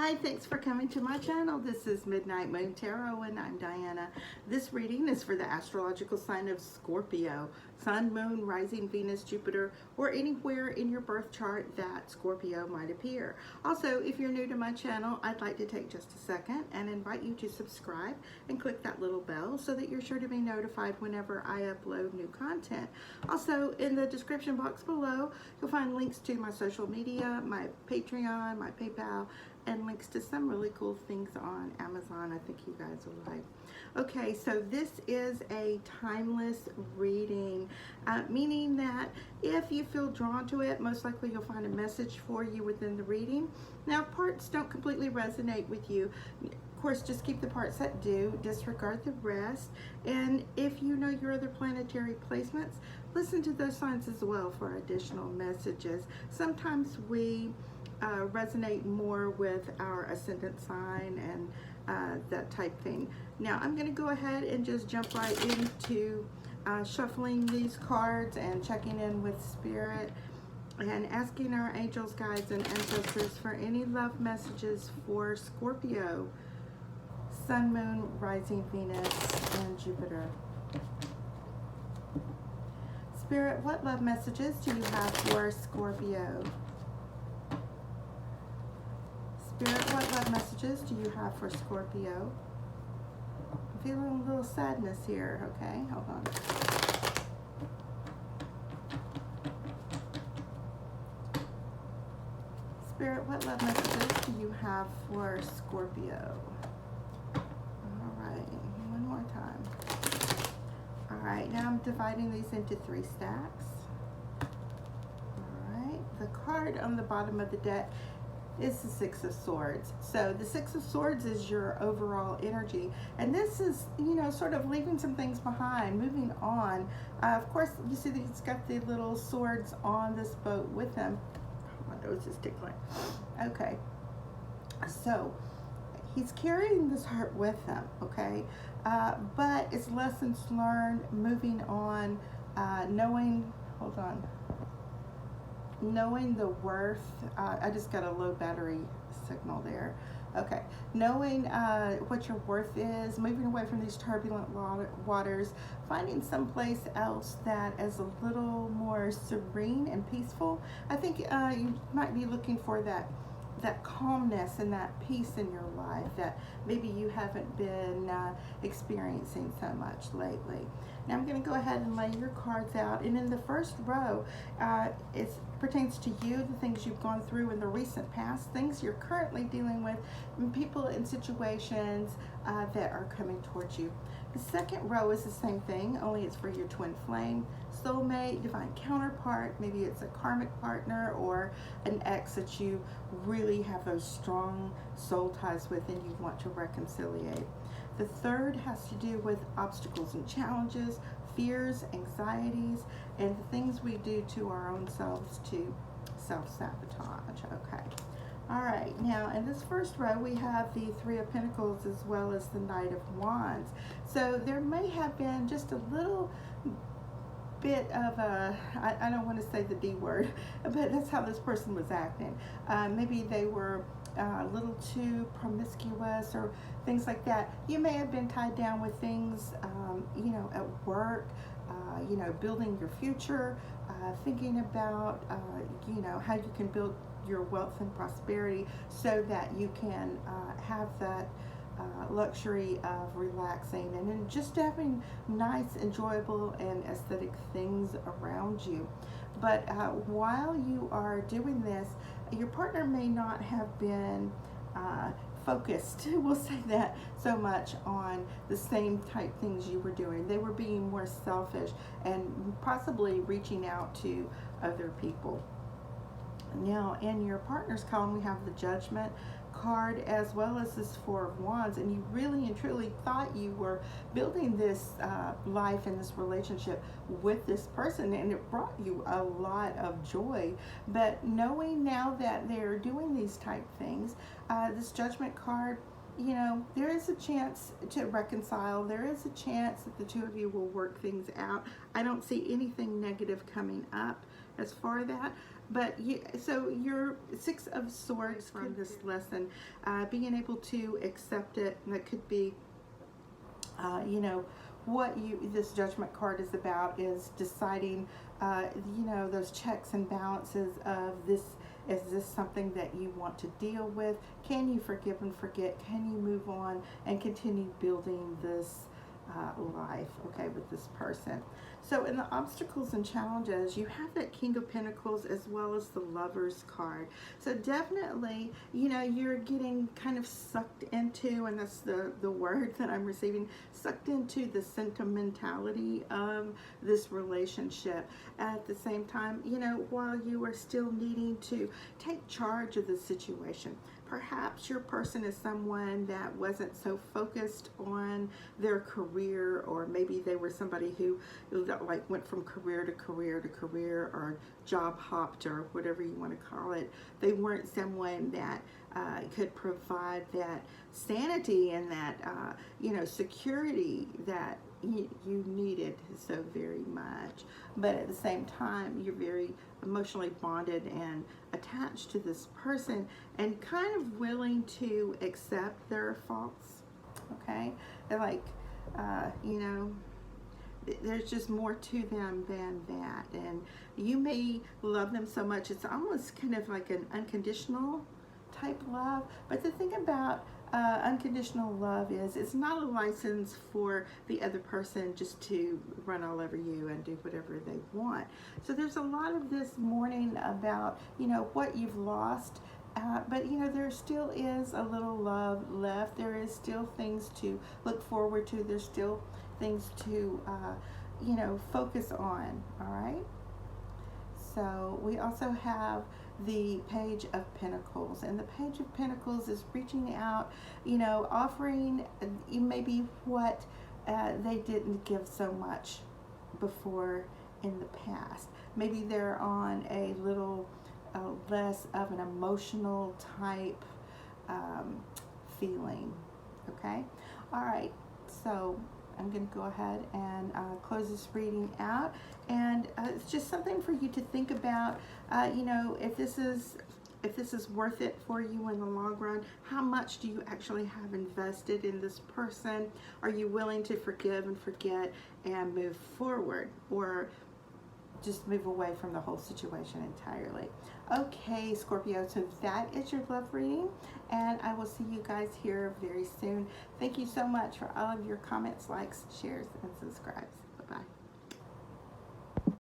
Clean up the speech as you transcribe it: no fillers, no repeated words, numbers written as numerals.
Hi, thanks for coming to my channel. This is Midnight Moon Tarot and I'm Diana. This reading is for the astrological sign of Scorpio, Sun, Moon, Rising, Venus, Jupiter, or anywhere in your birth chart that Scorpio might appear. Also, if you're new to my channel, I'd like to take just a second and invite you to subscribe and click that little bell so that you're sure to be notified whenever I upload new content. Also, in the description box below, you'll find links to my social media, my Patreon, my PayPal, and links to some really cool things on Amazon I think you guys will like. Okay, so this is a timeless reading, meaning that if you feel drawn to it, most likely you'll find a message for you within the reading. Now, if parts don't completely resonate with you, of course, just keep the parts that do, disregard the rest, and if you know your other planetary placements, listen to those signs as well for additional messages. Sometimes we resonate more with our ascendant sign and that type thing. Now I'm going to go ahead and just jump right into shuffling these cards and checking in with Spirit and asking our angels, guides, and ancestors for any love messages for Scorpio, Sun, Moon, Rising, Venus, and Jupiter. Spirit, what love messages do you have for Scorpio? Spirit, what love messages do you have for Scorpio? I'm feeling a little sadness here, okay? Hold on. Spirit, what love messages do you have for Scorpio? All right, one more time. All right, now I'm dividing these into 3 stacks. All right, the card on the bottom of the deck is the 6 of Swords. So the 6 of Swords is your overall energy, and this is, you know, sort of leaving some things behind, moving on. Of course, you see that he's got the little swords on this boat with him. My nose is tickling. Okay, so he's carrying this hurt with him, okay, but it's lessons learned, moving on, knowing, hold on, knowing the worth. I just got a low battery signal there. Okay, knowing what your worth is, moving away from these turbulent waters, finding someplace else that is a little more serene and peaceful. I think you might be looking for that calmness and that peace in your life that maybe you haven't been experiencing so much lately. Now I'm going to go ahead and lay your cards out, and in the first row it pertains to you, the things you've gone through in the recent past, things you're currently dealing with, and people and situations that are coming towards you. The second row is the same thing, only it's for your twin flame, soulmate, divine counterpart. Maybe it's a karmic partner or an ex that you really have those strong soul ties with and you want to reconciliate. The third has to do with obstacles and challenges, fears, anxieties, and the things we do to our own selves to self-sabotage. Okay. All right, now in this first row we have the 3 of Pentacles as well as the Knight of Wands. So there may have been just a little bit of a, I don't want to say the D word, but that's how this person was acting. Maybe they were a little too promiscuous or things like that. You may have been tied down with things, you know, at work, you know, building your future, thinking about, you know, how you can build your wealth and prosperity so that you can have that luxury of relaxing and then just having nice, enjoyable, and aesthetic things around you. But while you are doing this, your partner may not have been focused, we'll say that, so much on the same type things you were doing. They were being more selfish and possibly reaching out to other people. Now, in your partner's column, we have the Judgment card as well as this 4 of Wands, and you really and truly thought you were building this life and this relationship with this person, and it brought you a lot of joy. But knowing now that they're doing these type things, this Judgment card, you know, there is a chance to reconcile. There is a chance that the two of you will work things out. I don't see anything negative coming up as far as that. But so your Six of Swords from this lesson, being able to accept it, and that could be, you know, what this Judgment card is about is deciding, you know, those checks and balances of this. Is this something that you want to deal with? Can you forgive and forget? Can you move on and continue building this life, okay, with this person? So in the obstacles and challenges, you have that King of Pentacles as well as the Lover's card. So definitely, you know, you're getting kind of sucked into, and that's the word that I'm receiving, sucked into the sentimentality of this relationship. At the same time, you know, while you are still needing to take charge of the situation. Perhaps your person is someone that wasn't so focused on their career, or maybe they were somebody who like went from career to career to career, or job hopped, or whatever you want to call it. They weren't someone that could provide that sanity and that you know, security that you needed so very much. But at the same time, you're very emotionally bonded and attached to this person, and kind of willing to accept their faults. Okay, they're like, you know, there's just more to them than that, and you may love them so much it's almost kind of like an unconditional type love. But the thing about unconditional love is it's not a license for the other person just to run all over you and do whatever they want. So there's a lot of this mourning about, you know, what you've lost. But you know, there still is a little love left. There is still things to look forward to. There's still things to, you know, focus on. All right. So we also have the Page of Pentacles, and the Page of Pentacles is reaching out, you know, offering maybe what they didn't give so much before in the past. Maybe they're on a little less of an emotional type feeling. Okay, all right, so I'm going to go ahead and close this reading out, and it's just something for you to think about. You know, if this is worth it for you in the long run. How much do you actually have invested in this person? Are you willing to forgive and forget and move forward, or just move away from the whole situation entirely? Okay, Scorpio, so that is your love reading, and I will see you guys here very soon. Thank you so much for all of your comments, likes, shares, and subscribes. Bye-bye.